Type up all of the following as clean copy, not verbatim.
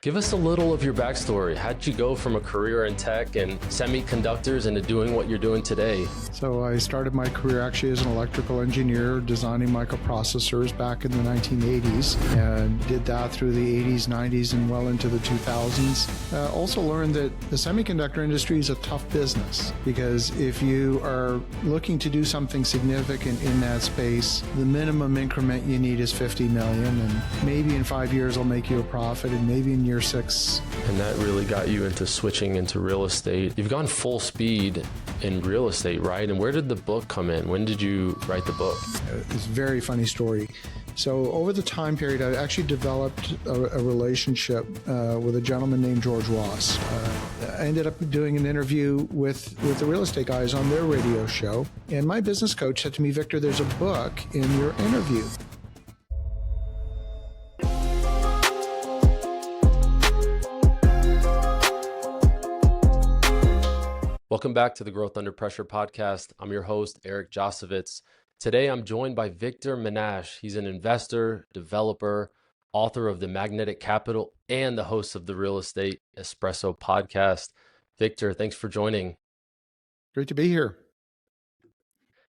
Give us a little of your backstory. How'd you go from a career in tech and semiconductors into doing what you're doing today? So I started my career actually as an electrical engineer, designing microprocessors back in the 1980s, and did that through the 80s, 90s, and well into the 2000s. Also learned that the semiconductor industry is a tough business, because if you are looking to do something significant in that space, the minimum increment you need is 50 million, and maybe in 5 years it'll make you a profit, and maybe in year 6. And that really got you into switching into real estate. You've gone full speed in real estate, right? And where did the book come in? When did you write the book? It's a very funny story. So over the time period, I actually developed a relationship with a gentleman named George Ross. I ended up doing an interview with the real estate guys on their radio show. And my business coach said to me, "Victor, there's a book in your interview." Welcome back to the Growth Under Pressure podcast. I'm your host, Eric Josowitz. Today, I'm joined by Victor Menasce. He's an investor, developer, author of The Magnetic Capital, and the host of the Real Estate Espresso podcast. Victor, thanks for joining. Great to be here.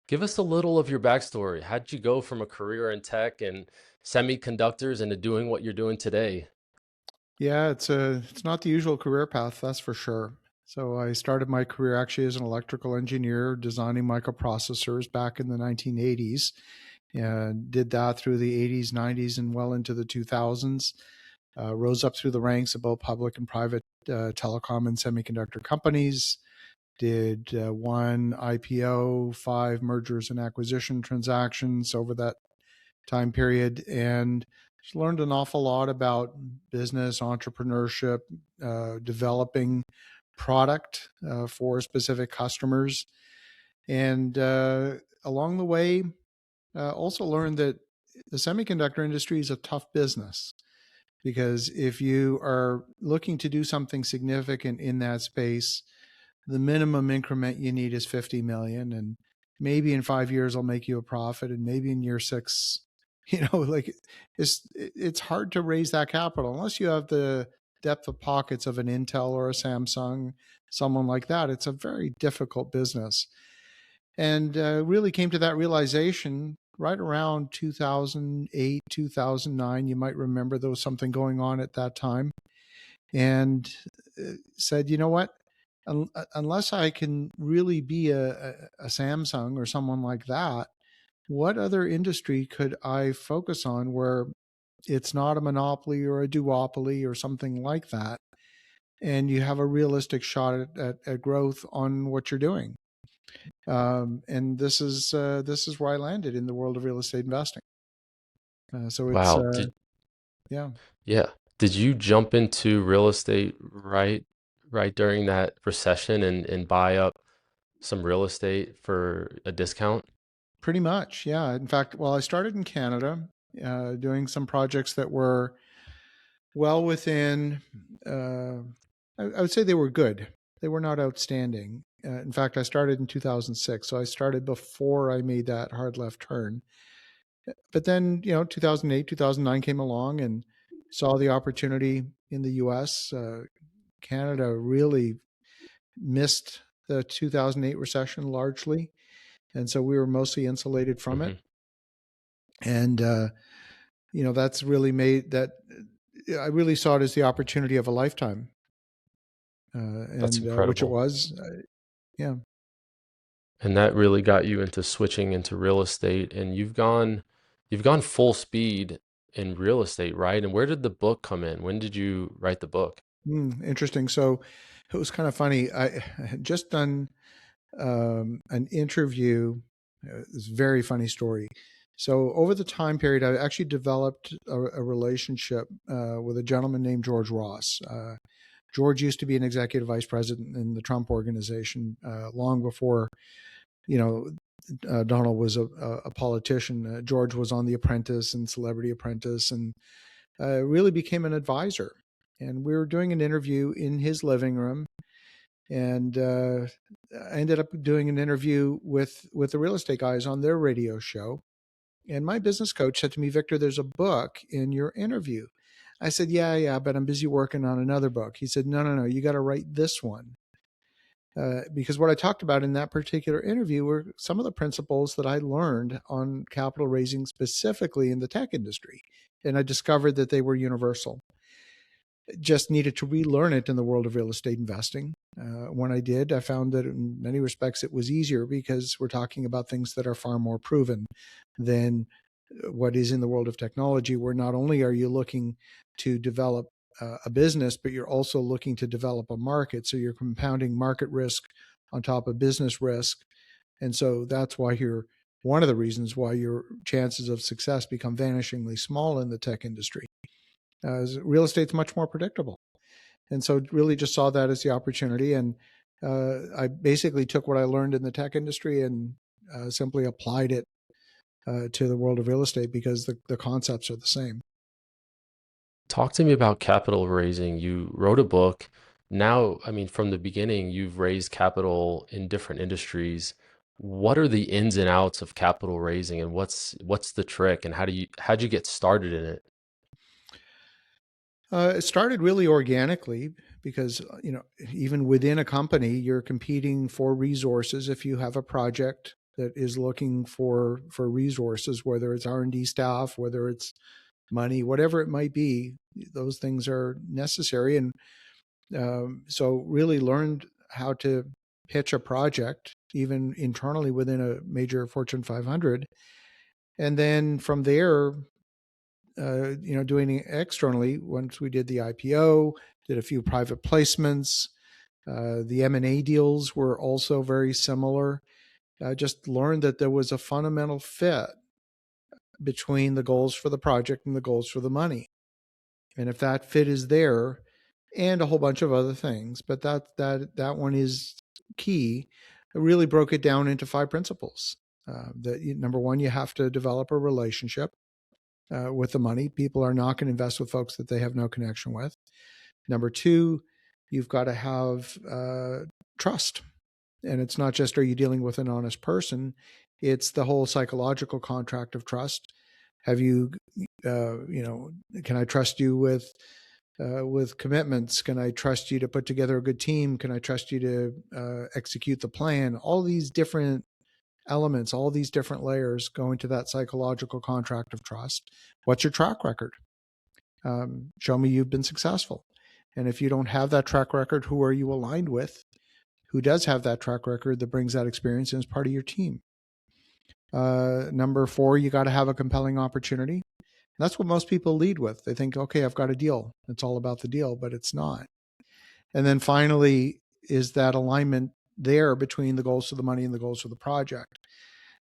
Give us a little of your backstory. How'd you go from a career in tech and semiconductors into doing what you're doing today? Yeah, it's not the usual career path, that's for sure. So I started my career actually as an electrical engineer, designing microprocessors back in the 1980s, and did that through the 80s, 90s, and well into the 2000s. Rose up through the ranks of both public and private telecom and semiconductor companies. Did one IPO, 5 mergers and acquisition transactions over that time period, and learned an awful lot about business, entrepreneurship, developing product for specific customers. And along the way, also learned that the semiconductor industry is a tough business, because if you are looking to do something significant in that space, the minimum increment you need is 50 million, and maybe in 5 years it'll make you a profit, and maybe in year 6, like it's hard to raise that capital unless you have the depth of pockets of an Intel or a Samsung, someone like that. It's a very difficult business. And really came to that realization right around 2008, 2009. You might remember there was something going on at that time. And said, you know what? Unless I can really be a Samsung or someone like that, what other industry could I focus on where it's not a monopoly or a duopoly or something like that, and you have a realistic shot at growth on what you're doing? And this is where I landed in the world of real estate investing. So it's Wow. yeah. Did you jump into real estate right during that recession and buy up some real estate for a discount? Pretty much, yeah. In fact, well, I started in Canada, doing some projects that were well within, I would say they were good. They were not outstanding. In fact, I started in 2006. So I started before I made that hard left turn. But then, 2008, 2009 came along and saw the opportunity in the US. Canada really missed the 2008 recession largely. And so we were mostly insulated from it. And, that's really made that I really saw it as the opportunity of a lifetime. That's and incredible. which it was. Yeah. And that really got you into switching into real estate, and you've gone full speed in real estate, right? And where did the book come in? When did you write the book? Interesting. So it was kind of funny. I had just done an interview. It's a very funny story. So over the time period, I actually developed a relationship with a gentleman named George Ross. George used to be an executive vice president in the Trump organization long before, Donald was a politician. George was on The Apprentice and Celebrity Apprentice, and really became an advisor. And we were doing an interview in his living room, and I ended up doing an interview with the real estate guys on their radio show. And my business coach said to me, "Victor, there's a book in your interview." I said, yeah, but I'm busy working on another book. He said, no, you got to write this one. Because what I talked about in that particular interview were some of the principles that I learned on capital raising specifically in the tech industry. And I discovered that they were universal. Just needed to relearn it in the world of real estate investing. When I did, I found that in many respects it was easier because we're talking about things that are far more proven than what is in the world of technology, where not only are you looking to develop a business, but you're also looking to develop a market. So you're compounding market risk on top of business risk. And so that's why one of the reasons why your chances of success become vanishingly small in the tech industry. Real estate's much more predictable. And so really just saw that as the opportunity. And I basically took what I learned in the tech industry and simply applied it to the world of real estate because the concepts are the same. Talk to me about capital raising. You wrote a book. Now, I mean, from the beginning, you've raised capital in different industries. What are the ins and outs of capital raising, and what's the trick, and how'd you get started in it? It started really organically because even within a company, you're competing for resources. If you have a project that is looking for resources, whether it's R&D staff, whether it's money, whatever it might be, those things are necessary. And so really learned how to pitch a project, even internally within a major Fortune 500. And then from there, doing it externally, once we did the IPO, did a few private placements. The M&A deals were also very similar. I just learned that there was a fundamental fit between the goals for the project and the goals for the money. And if that fit is there, and a whole bunch of other things, but that one is key. I really broke it down into 5 principles. Number one, you have to develop a relationship with the money. People are not going to invest with folks that they have no connection with. Number 2, you've got to have trust. And it's not just, are you dealing with an honest person? It's the whole psychological contract of trust. Have you, can I trust you with commitments? Can I trust you to put together a good team? Can I trust you to execute the plan? All these different elements, all these different layers go into that psychological contract of trust. What's your track record? Show me you've been successful. And if you don't have that track record, who are you aligned with? Who does have that track record that brings that experience and is part of your team? Number 4, you got to have a compelling opportunity. That's what most people lead with. They think, okay, I've got a deal. It's all about the deal, but it's not. And then finally, is that alignment there between the goals of the money and the goals of the project?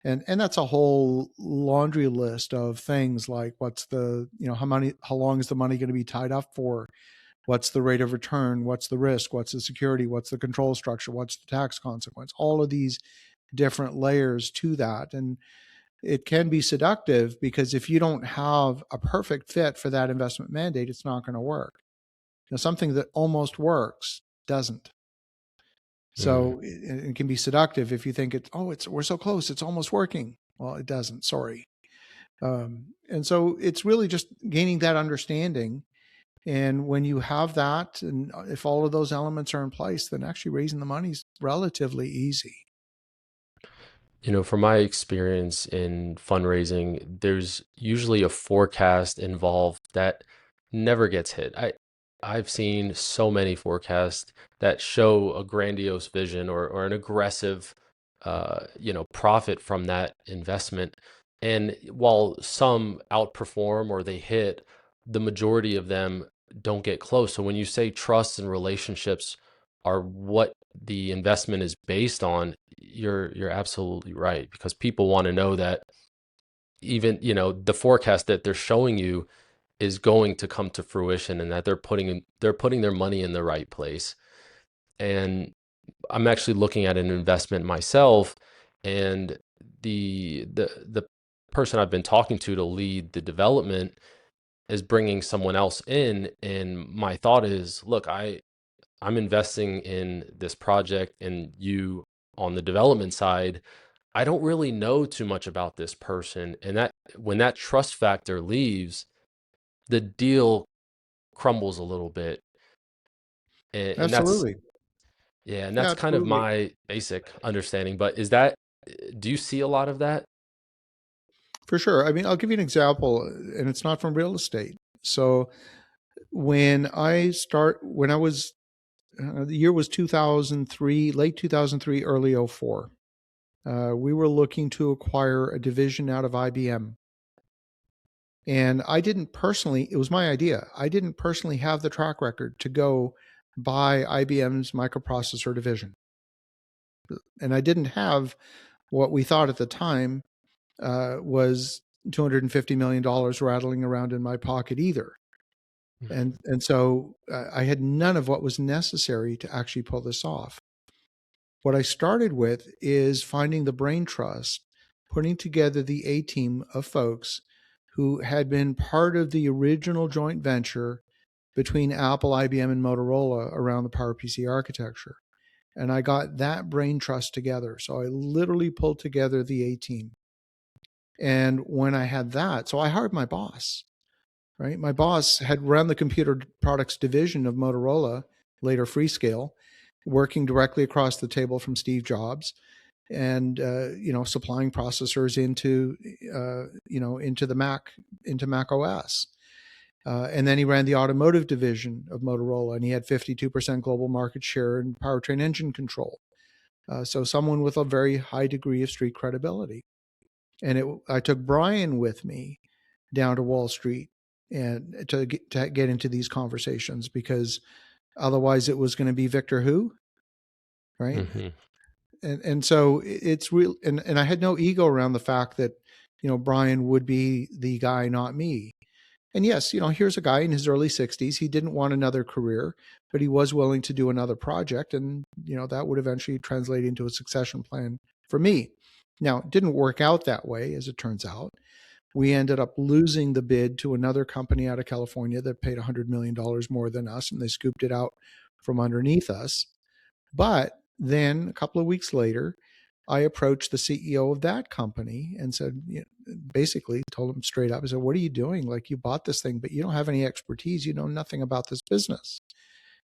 And that's a whole laundry list of things like what's the, how long is the money going to be tied up for? What's the rate of return? What's the risk? What's the security? What's the control structure? What's the tax consequence? All of these different layers to that. And it can be seductive because if you don't have a perfect fit for that investment mandate, it's not going to work. Something that almost works doesn't. So it can be seductive if you think we're so close, it's almost working. Well, it doesn't, sorry. And so it's really just gaining that understanding. And when you have that, and if all of those elements are in place, then actually raising the money is relatively easy. From my experience in fundraising, there's usually a forecast involved that never gets hit. I've seen so many forecasts that show a grandiose vision or an aggressive, profit from that investment. And while some outperform or they hit, the majority of them don't get close. So when you say trust and relationships are what the investment is based on, you're absolutely right, because people want to know that even, the forecast that they're showing you is going to come to fruition and that they're putting their money in the right place. And I'm actually looking at an investment myself, and the person I've been talking to lead the development is bringing someone else in, and my thought is, look, I'm investing in this project, and you on the development side, I don't really know too much about this person. And that when that trust factor leaves, the deal crumbles a little bit. And that's, Absolutely. yeah, and Yeah, that's kind of absolutely. my basic understanding. But is that, do you see a lot of that? For sure. I mean, I'll give you an example, and it's not from real estate. So when I was, the year was 2003, late 2003, early '04. We were looking to acquire a division out of IBM. And I didn't personally, it was my idea. I didn't personally have the track record to go buy IBM's microprocessor division. And I didn't have what we thought at the time was $250 million rattling around in my pocket either. And so I had none of what was necessary to actually pull this off. What I started with is finding the brain trust, putting together the A team of folks who had been part of the original joint venture between Apple, IBM, and Motorola around the PowerPC architecture. And I got that brain trust together. So I literally pulled together the A team. And when I had that, so I hired my boss, right? My boss had run the computer products division of Motorola, later Freescale, working directly across the table from Steve Jobs, and supplying processors into the Mac OS. And then he ran the automotive division of Motorola, and he had 52% global market share in powertrain engine control. So someone with a very high degree of street credibility. And I took Brian with me down to Wall Street and to get into these conversations, because otherwise it was going to be Victor who, right? Mm-hmm. And so it's real. And I had no ego around the fact that, Brian would be the guy, not me. And yes, here's a guy in his early 60s. He didn't want another career, but he was willing to do another project. And, that would eventually translate into a succession plan for me. Now, it didn't work out that way, as it turns out. We ended up losing the bid to another company out of California that paid $100 million more than us, and they scooped it out from underneath us. But then a couple of weeks later, I approached the CEO of that company and said, basically told him straight up, I said, what are you doing? Like, you bought this thing, but you don't have any expertise. You know nothing about this business.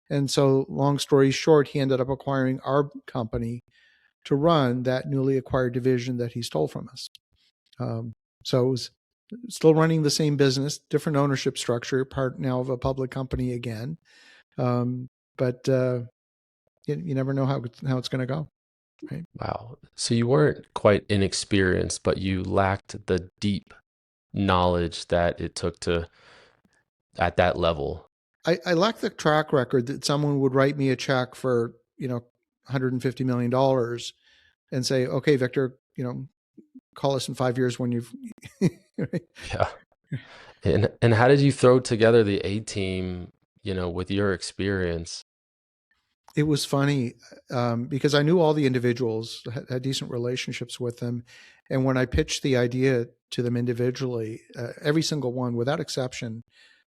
And so, long story short, he ended up acquiring our company to run that newly acquired division that he stole from us. So it was still running the same business, different ownership structure, part now of a public company again. But you never know how it's going to go. Right? Wow. So you weren't quite inexperienced, but you lacked the deep knowledge that it took to at that level. I lack the track record that someone would write me a check for, $150 million and say, okay, Victor, call us in 5 years when you've. Right? Yeah. And how did you throw together the A team, with your experience? It was funny because I knew all the individuals, had decent relationships with them. And when I pitched the idea to them individually, every single one, without exception,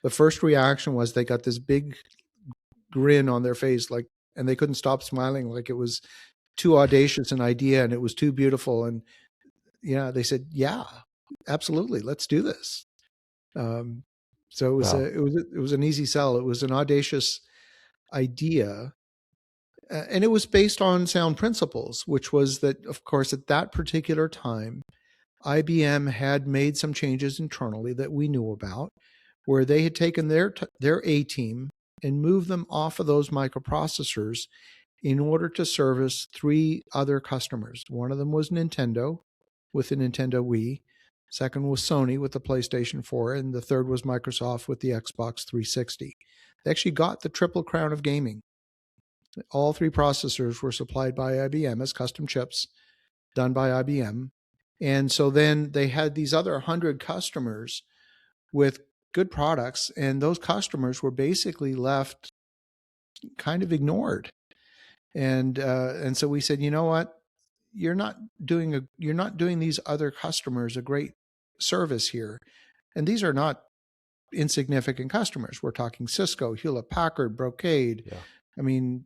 the first reaction was they got this big grin on their face, and they couldn't stop smiling, like it was too audacious an idea and it was too beautiful. And they said, "Yeah, absolutely, let's do this." So Wow. it was an easy sell. It was an audacious idea, and it was based on sound principles, which was that, of course, at that particular time, IBM had made some changes internally that we knew about, where they had taken their A team and moved them off of those microprocessors in order to service three other customers. One of them was Nintendo with the Nintendo Wii. Second was Sony with the PlayStation 4. And the third was Microsoft with the Xbox 360. They actually got the triple crown of gaming. All three processors were supplied by IBM as custom chips done by IBM. And so then they had these other 100 customers with good products, and those customers were basically left kind of ignored. And so we said, you know what? You're not doing these other customers a great service here. And these are not insignificant customers. We're talking Cisco, Hewlett Packard, Brocade. Yeah. I mean,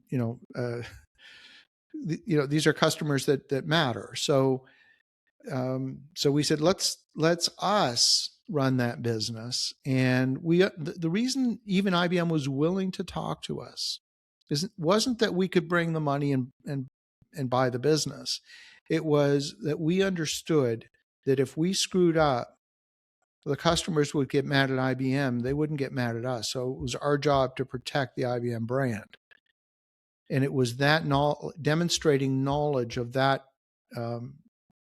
these are customers that matter. So we said, let's us run that business. And the reason even IBM was willing to talk to us wasn't that we could bring the money and buy the business. It was that we understood that if we screwed up, the customers would get mad at IBM. They wouldn't get mad at us. So it was our job to protect the IBM brand. And it was that demonstrating knowledge of that um,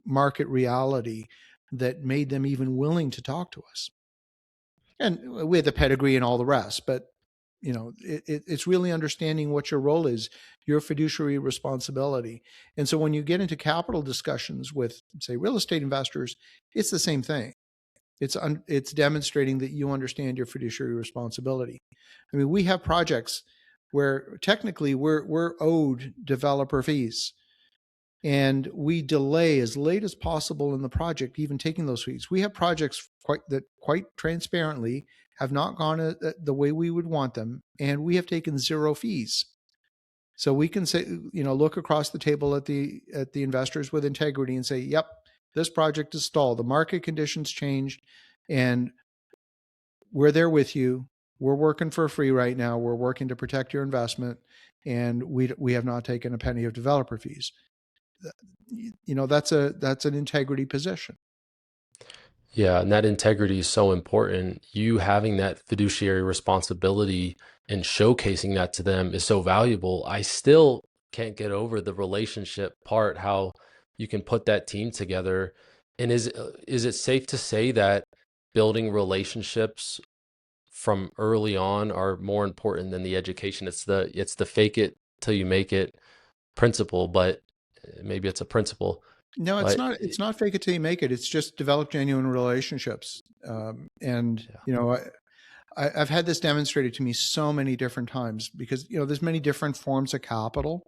market reality that made them even willing to talk to us. And we had the pedigree and all the rest, but it's really understanding what your role is, your fiduciary responsibility. And so when you get into capital discussions with, say, real estate investors, it's the same thing. It's demonstrating that you understand your fiduciary responsibility. I mean, we have projects where technically we're owed developer fees, and we delay as late as possible in the project even taking those fees. We have projects quite transparently have not gone the way we would want them, and we have taken zero fees. So we can say, look across the table at the investors with integrity and say, yep, this project is stalled. The market conditions changed, and we're there with you. We're working for free right now. We're working to protect your investment, and we have not taken a penny of developer fees. That's an integrity position. Yeah, and that integrity is so important. You having that fiduciary responsibility and showcasing that to them is so valuable. I still can't get over the relationship part, how you can put that team together. And is it safe to say that building relationships from early on are more important than the education? It's the fake it till you make it principle, but maybe it's a principle, No, it's but not. It's not fake it till you make it. It's just develop genuine relationships. And yeah. I've had this demonstrated to me so many different times because there's many different forms of capital.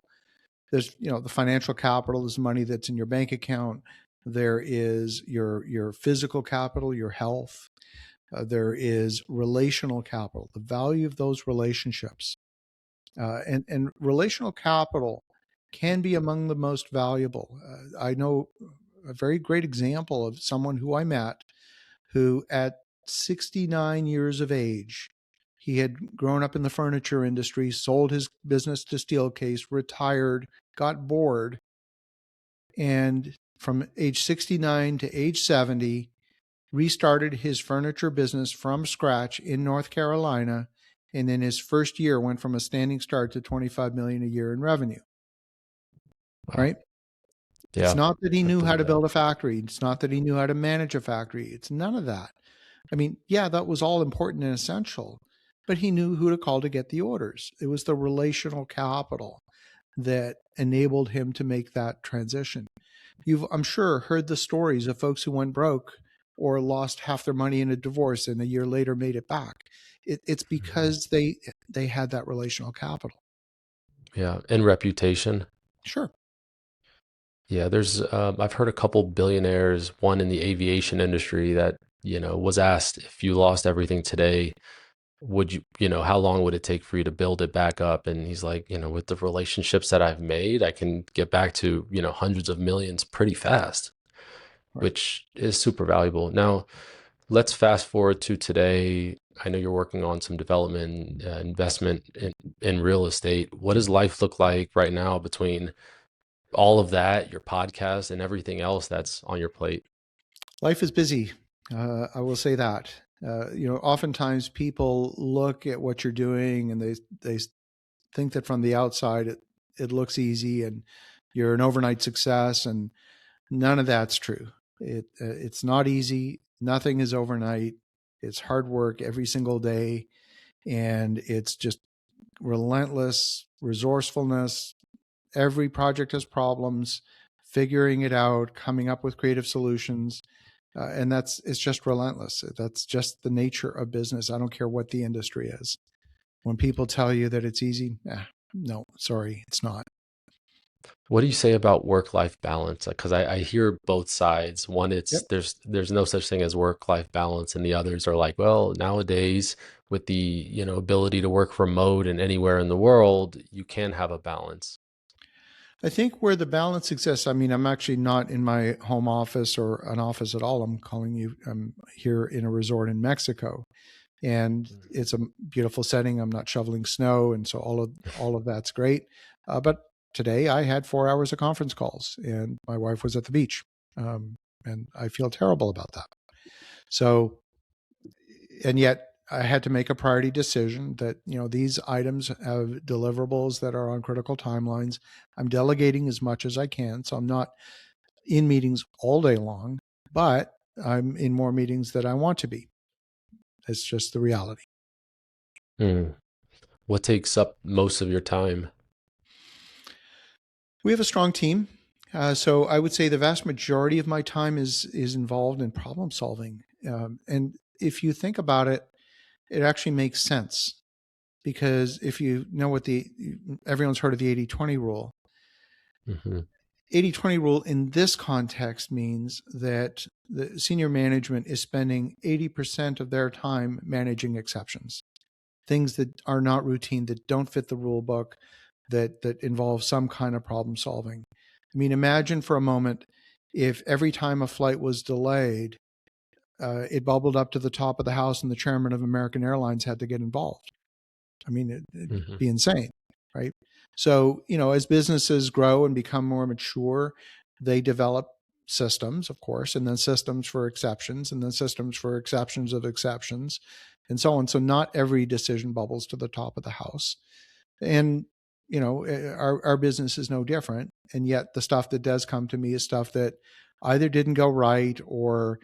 There's the financial capital is money that's in your bank account. There is your physical capital, your health. There is relational capital, the value of those relationships, and relational capital can be among the most valuable. I know a very great example of someone who I met who at 69 years of age, he had grown up in the furniture industry, sold his business to Steelcase, retired, got bored, and from age 69 to age 70, restarted his furniture business from scratch in North Carolina. And in his first year went from a standing start to 25 million a year in revenue. Wow. Right? It's Yeah, not that he I knew how believe to that. build a factory. It's not that he knew how to manage a factory. It's none of that. I mean, yeah, that was all important and essential, but he knew who to call to get the orders. It was the relational capital that enabled him to make that transition. You've, I'm sure, heard the stories of folks who went broke or lost half their money in a divorce and a year later made it back. It's Mhm. because they had that relational capital. Yeah, and reputation. Sure. Yeah, I've heard a couple billionaires, one in the aviation industry that, was asked, if you lost everything today, would how long would it take for you to build it back up? And he's like, with the relationships that I've made, I can get back to, hundreds of millions pretty fast, Right. which is super valuable. Now, let's fast forward to today. I know you're working on some development, investment in real estate. What does life look like right now between all of that, your podcast, and everything else that's on your plate? Life is busy. I will say that. Oftentimes people look at what you're doing and they think that from the outside it looks easy and you're an overnight success, and none of that's true. It's not easy. Nothing is overnight. It's hard work every single day, and it's just relentless resourcefulness. Every project has problems, figuring it out, coming up with creative solutions, and it's just relentless. That's just the nature of business. I don't care what the industry is. When people tell you that it's easy, no, sorry, it's not. What do you say about work-life balance? Because I hear both sides. One, Yep. there's no such thing as work-life balance, and the others are like, well, nowadays with the ability to work remote and anywhere in the world, you can have a balance. I think where the balance exists, I mean, I'm actually not in my home office or an office at all. I'm here in a resort in Mexico, and it's a beautiful setting. I'm not shoveling snow, and so all of that's great. But today I had 4 hours of conference calls, and my wife was at the beach, and I feel terrible about that. So, and yet I had to make a priority decision that, these items have deliverables that are on critical timelines. I'm delegating as much as I can. So I'm not in meetings all day long, but I'm in more meetings than I want to be. It's just the reality. Hmm. What takes up most of your time? We have a strong team. So I would say the vast majority of my time is involved in problem solving. And if you think about it, it actually makes sense, because if you know everyone's heard of the 80-20 rule. Mm-hmm. 80-20 rule in this context means that the senior management is spending 80% of their time managing exceptions, things that are not routine, that don't fit the rule book, that involve some kind of problem solving. I mean, imagine for a moment if every time a flight was delayed, it bubbled up to the top of the house and the chairman of American Airlines had to get involved. I mean, it'd Mm-hmm. be insane, right? So, as businesses grow and become more mature, they develop systems, of course, and then systems for exceptions, and then systems for exceptions of exceptions, and so on. So not every decision bubbles to the top of the house. And, our business is no different. And yet the stuff that does come to me is stuff that either didn't go right, or,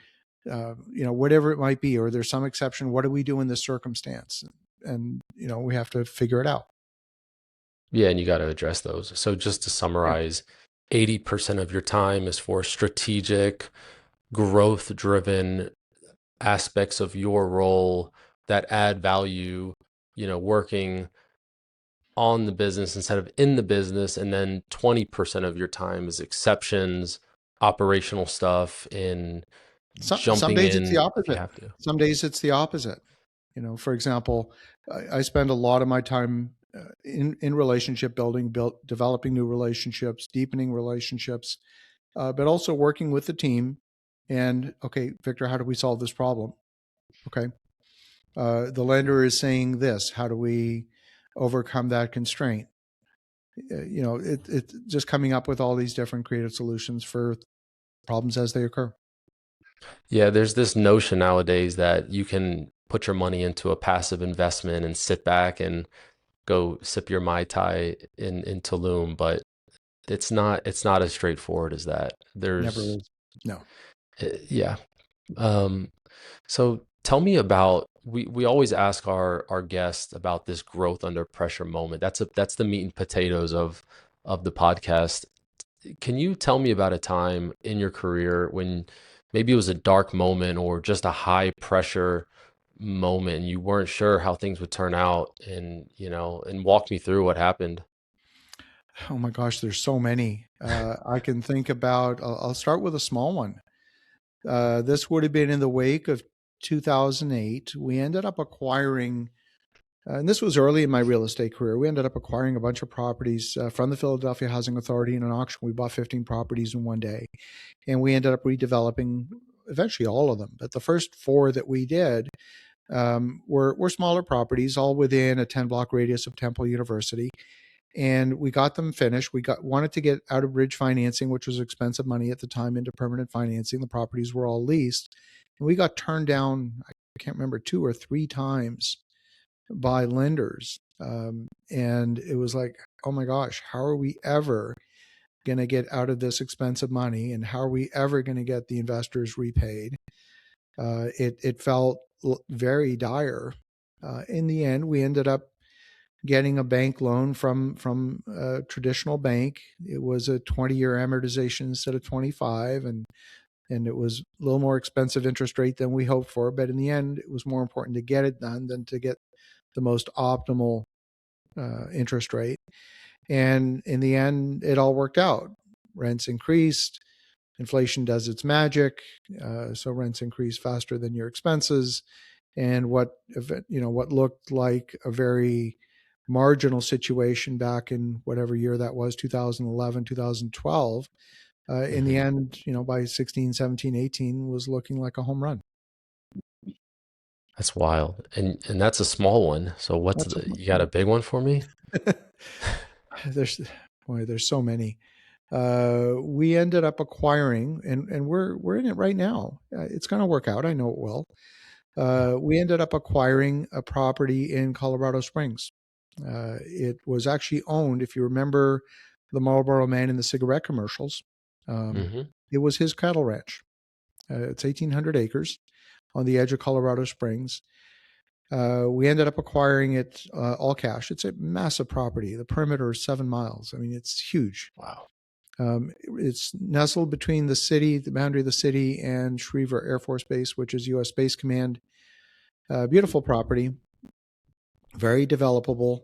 whatever it might be, or there's some exception. What do we do in this circumstance? And, we have to figure it out. Yeah, and you got to address those. So just to Yeah. summarize, 80% of your time is for strategic, growth-driven aspects of your role that add value, working on the business instead of in the business. And then 20% of your time is exceptions, operational stuff, and Some jumping days it's the in if you opposite. have to. Some days it's the opposite. For example, I spend a lot of my time in relationship building, developing new relationships, deepening relationships, but also working with the team. And okay, Victor, how do we solve this problem? Okay, the lender is saying this. How do we overcome that constraint? It's just coming up with all these different creative solutions for problems as they occur. Yeah, there's this notion nowadays that you can put your money into a passive investment and sit back and go sip your Mai Tai in Tulum, but it's not as straightforward as that. Never There's is. No. yeah. Um, so tell me about we always ask our guests about this growth under pressure moment. That's the meat and potatoes of the podcast. Can you tell me about a time in your career when maybe it was a dark moment or just a high pressure moment and you weren't sure how things would turn out, and walk me through what happened? Oh my gosh, there's so many. I can think about, I'll start with a small one. This would have been in the wake of 2008. We ended up acquiring, and this was early in my real estate career, we ended up acquiring a bunch of properties from the Philadelphia Housing Authority in an auction. We bought 15 properties in one day, and we ended up redeveloping eventually all of them. But the first four that we did were smaller properties, all within a 10-block radius of Temple University, and we got them finished. Wanted to get out of bridge financing, which was expensive money at the time, into permanent financing. The properties were all leased, and we got turned down, I can't remember, 2 or 3 times by lenders. And it was like, oh my gosh, how are we ever going to get out of this expensive money, and how are we ever going to get the investors repaid? It felt very dire. In the end, we ended up getting a bank loan from a traditional bank. It was a 20-year amortization instead of 25, and it was a little more expensive interest rate than we hoped for. But in the end, it was more important to get it done than to get the most optimal interest rate. And in the end, it all worked out. Rents increased. Inflation does its magic. So rents increase faster than your expenses. And what looked like a very marginal situation back in whatever year that was, 2011, 2012, in the Hmm. end, by 16, 17, 18 was looking like a home run. That's wild. And that's a small one. So That's you got a big one for me? there's there's so many. We ended up acquiring, and we're in it right now. It's going to work out. I know it will. We ended up acquiring a property in Colorado Springs. It was actually owned, if you remember the Marlboro Man in the cigarette commercials. Hmm. It was his cattle ranch. It's 1,800 acres on the edge of Colorado Springs. We ended up acquiring it all cash. It's a massive property. The perimeter is 7 miles. I mean, it's huge. Wow. It's nestled between the boundary of the city, and Schriever Air Force Base, which is U.S. Space Command. Beautiful property, very developable.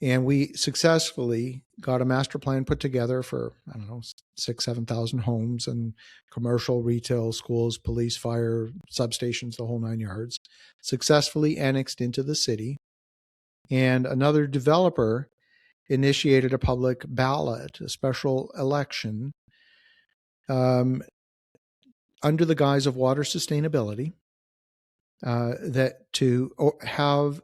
And we successfully got a master plan put together for, I don't know, 7,000 homes and commercial, retail, schools, police, fire, substations, the whole 9 yards, successfully annexed into the city. And another developer initiated a public ballot, a special election, um, under the guise of water sustainability, that to have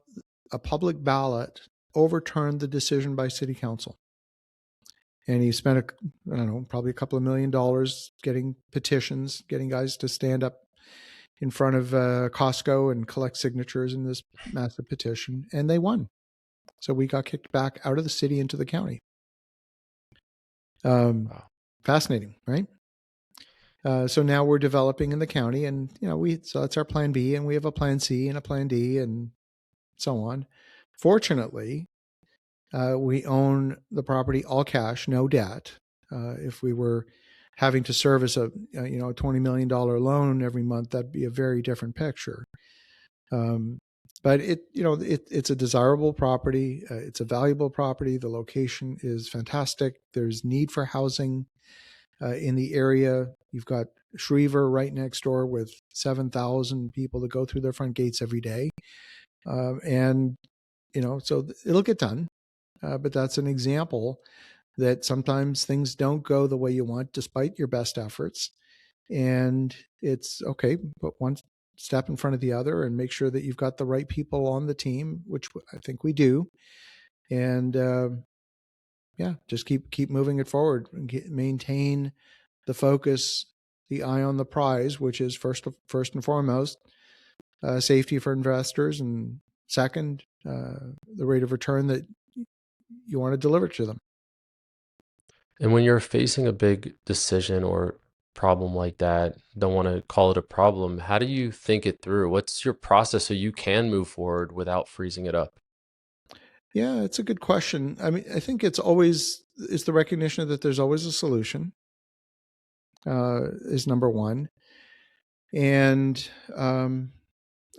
a public ballot overturn the decision by city council. And he spent, I don't know, probably a couple of $1 million getting petitions, getting guys to stand up in front of Costco and collect signatures in this massive petition. And they won. So we got kicked back out of the city into the county. Wow. Fascinating, right? So now we're developing in the county, and so that's our plan B, and we have a plan C and a plan D, and so on. Fortunately, we own the property all cash, no debt. If we were having to service a $20 million loan every month, that'd be a very different picture. But it's a desirable property. It's a valuable property. The location is fantastic. There's need for housing in the area. You've got Schriever right next door with 7,000 people that go through their front gates every day. And so it'll get done. But that's an example that sometimes things don't go the way you want, despite your best efforts. And it's okay, put one step in front of the other and make sure that you've got the right people on the team, which I think we do. And just keep moving it forward and maintain the focus, the eye on the prize, which is first and foremost safety for investors, and second, the rate of return that you want to deliver to them. And when you're facing a big decision or problem like that, don't want to call it a problem, how do you think it through? What's your process so you can move forward without freezing it up? Yeah, it's a good question. I mean, I think it's the recognition that there's always a solution, is number one, and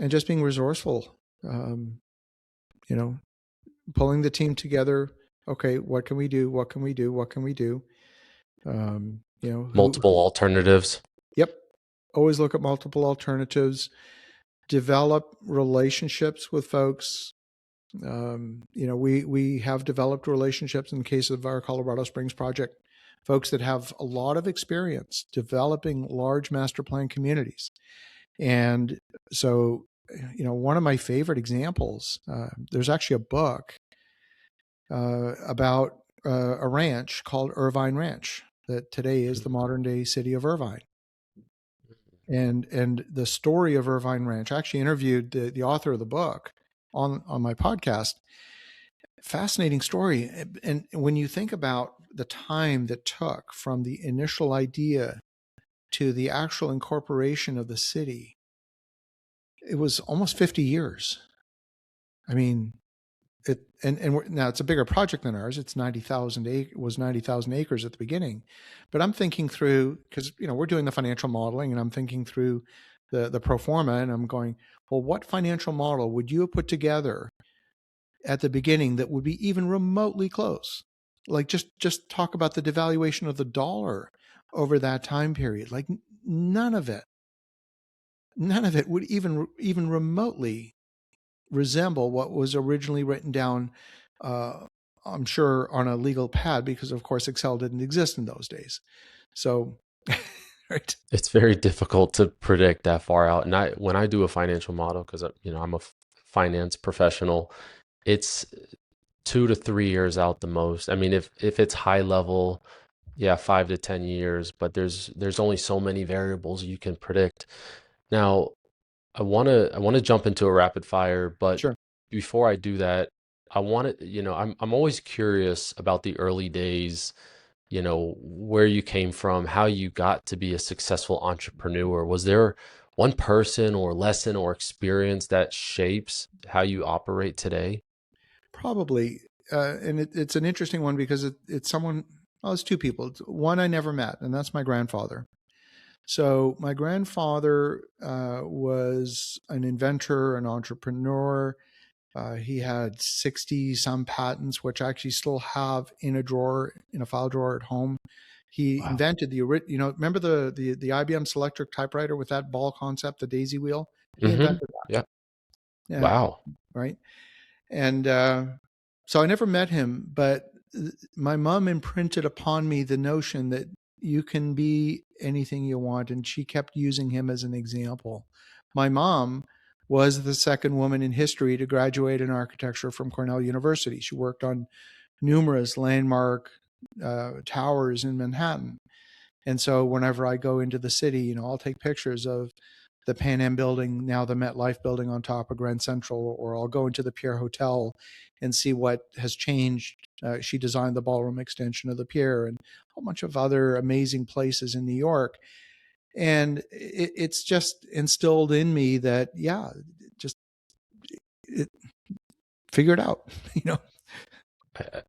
just being resourceful. Pulling the team together. Okay, what can we do? What can we do? What can we do? Multiple alternatives. Yep. Always look at multiple alternatives. Develop relationships with folks. We have developed relationships in the case of our Colorado Springs project, folks that have a lot of experience developing large master plan communities. And so, one of my favorite examples, there's actually a book about a ranch called Irvine Ranch that today is the modern day city of Irvine. And the story of Irvine Ranch, I actually interviewed the author of the book on my podcast. Fascinating story. And when you think about the time that took from the initial idea to the actual incorporation of the city, it was almost 50 years. I mean, now it's a bigger project than ours. It's 90,000 acres at the beginning, but I'm thinking through, because we're doing the financial modeling, and I'm thinking through the pro forma, and I'm going, well, what financial model would you have put together at the beginning that would be even remotely close? Like just talk about the devaluation of the dollar over that time period. Like none of it would even remotely resemble what was originally written down uh, I'm sure on a legal pad, because of course Excel didn't exist in those days. So, right. It's very difficult to predict that far out. And when I do a financial model, because I'm a finance professional, it's 2 to 3 years out the most. I mean, if it's high level, yeah, 5 to 10 years, but there's only so many variables you can predict. Now, I want to jump into a rapid fire, but Sure. before I do that, I want to, I'm always curious about the early days, where you came from, how you got to be a successful entrepreneur. Was there one person or lesson or experience that shapes how you operate today? Probably. And it's an interesting one because it's someone, well, it's two people. It's one I never met, and that's my grandfather. So my grandfather was an inventor, an entrepreneur. He had 60 some patents, which I actually still have in a drawer, in a file drawer at home. He Wow. invented remember the IBM Selectric typewriter with that ball concept, the daisy wheel? He Mm-hmm. invented that. Yeah. Yeah. Wow. Right. And so I never met him, but my mom imprinted upon me the notion that you can be anything you want. And she kept using him as an example. My mom was the second woman in history to graduate in architecture from Cornell University. She worked on numerous landmark towers in Manhattan. And so whenever I go into the city, I'll take pictures of the Pan Am building, now the MetLife building on top of Grand Central, or I'll go into the Pierre Hotel and see what has changed. She designed the ballroom extension of the Pierre and a whole bunch of other amazing places in New York. And it's just instilled in me that, yeah, just it, figure it out,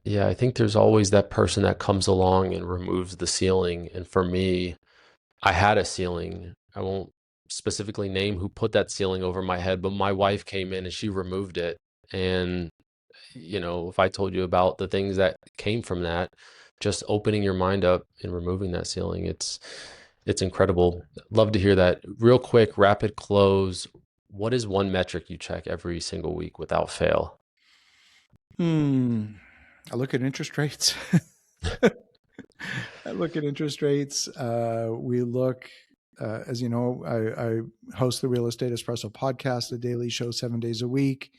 Yeah, I think there's always that person that comes along and removes the ceiling. And for me, I had a ceiling. I won't specifically name who put that ceiling over my head, but my wife came in and she removed it. And, if I told you about the things that came from that, just opening your mind up and removing that ceiling, it's incredible. Love to hear that. Real quick, rapid close. What is one metric you check every single week without fail? I look at interest rates. I look at interest rates. We look, as you know, I host the Real Estate Espresso podcast, a daily show 7 days a week.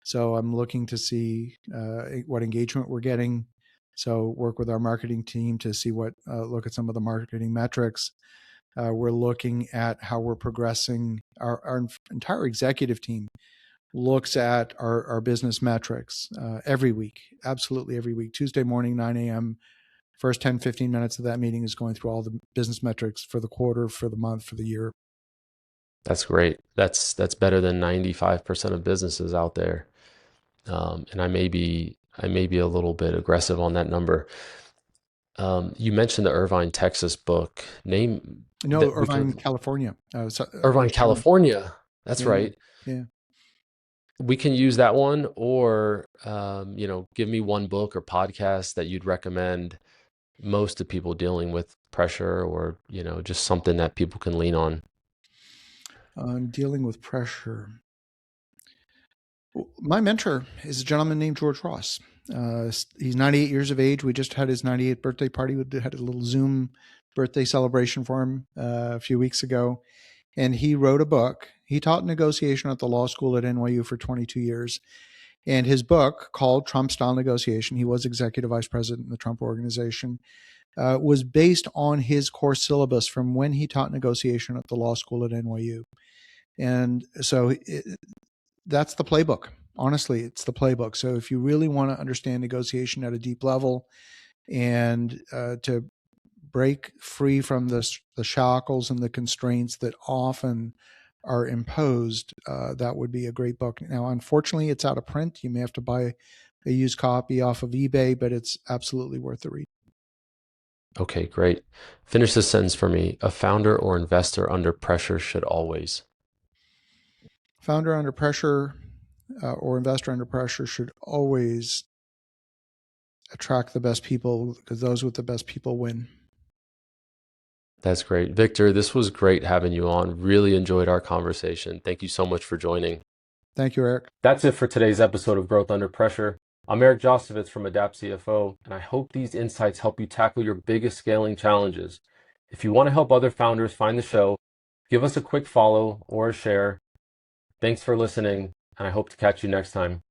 So I'm looking to see what engagement we're getting. So work with our marketing team to see look at some of the marketing metrics. We're looking at how we're progressing. Our entire executive team looks at our business metrics every week, absolutely every week. Tuesday morning, 9 a.m. First 10, 15 minutes of that meeting is going through all the business metrics for the quarter, for the month, for the year. That's great. That's better than 95% of businesses out there. And I may be a little bit aggressive on that number. You mentioned the Irvine, Texas book. Name No, that we Irvine, can California. Irvine, Challenge. California. That's Yeah, right. yeah. We can use that one, or give me one book or podcast that you'd recommend most to people dealing with pressure, or just something that people can lean on. Dealing with pressure. My mentor is a gentleman named George Ross. He's 98 years of age. We just had his 98th birthday party. We had a little Zoom birthday celebration for him a few weeks ago. And he wrote a book. He taught negotiation at the law school at NYU for 22 years. And his book, called Trump Style Negotiation, he was executive vice president in the Trump organization, was based on his course syllabus from when he taught negotiation at the law school at NYU. And so that's the playbook. Honestly, it's the playbook. So if you really want to understand negotiation at a deep level and to break free from the shackles and the constraints that often are imposed, that would be a great book. Now, unfortunately, it's out of print. You may have to buy a used copy off of eBay, but it's absolutely worth the read. Okay, great. Finish this sentence for me. A founder or investor under pressure should always. Founder under pressure or investor under pressure should always attract the best people, because those with the best people win. That's great. Victor, this was great having you on. Really enjoyed our conversation. Thank you so much for joining. Thank you, Eric. That's it for today's episode of Growth Under Pressure. I'm Eric Josowitz from Adapt CFO, and I hope these insights help you tackle your biggest scaling challenges. If you want to help other founders find the show, give us a quick follow or a share. Thanks for listening, and I hope to catch you next time.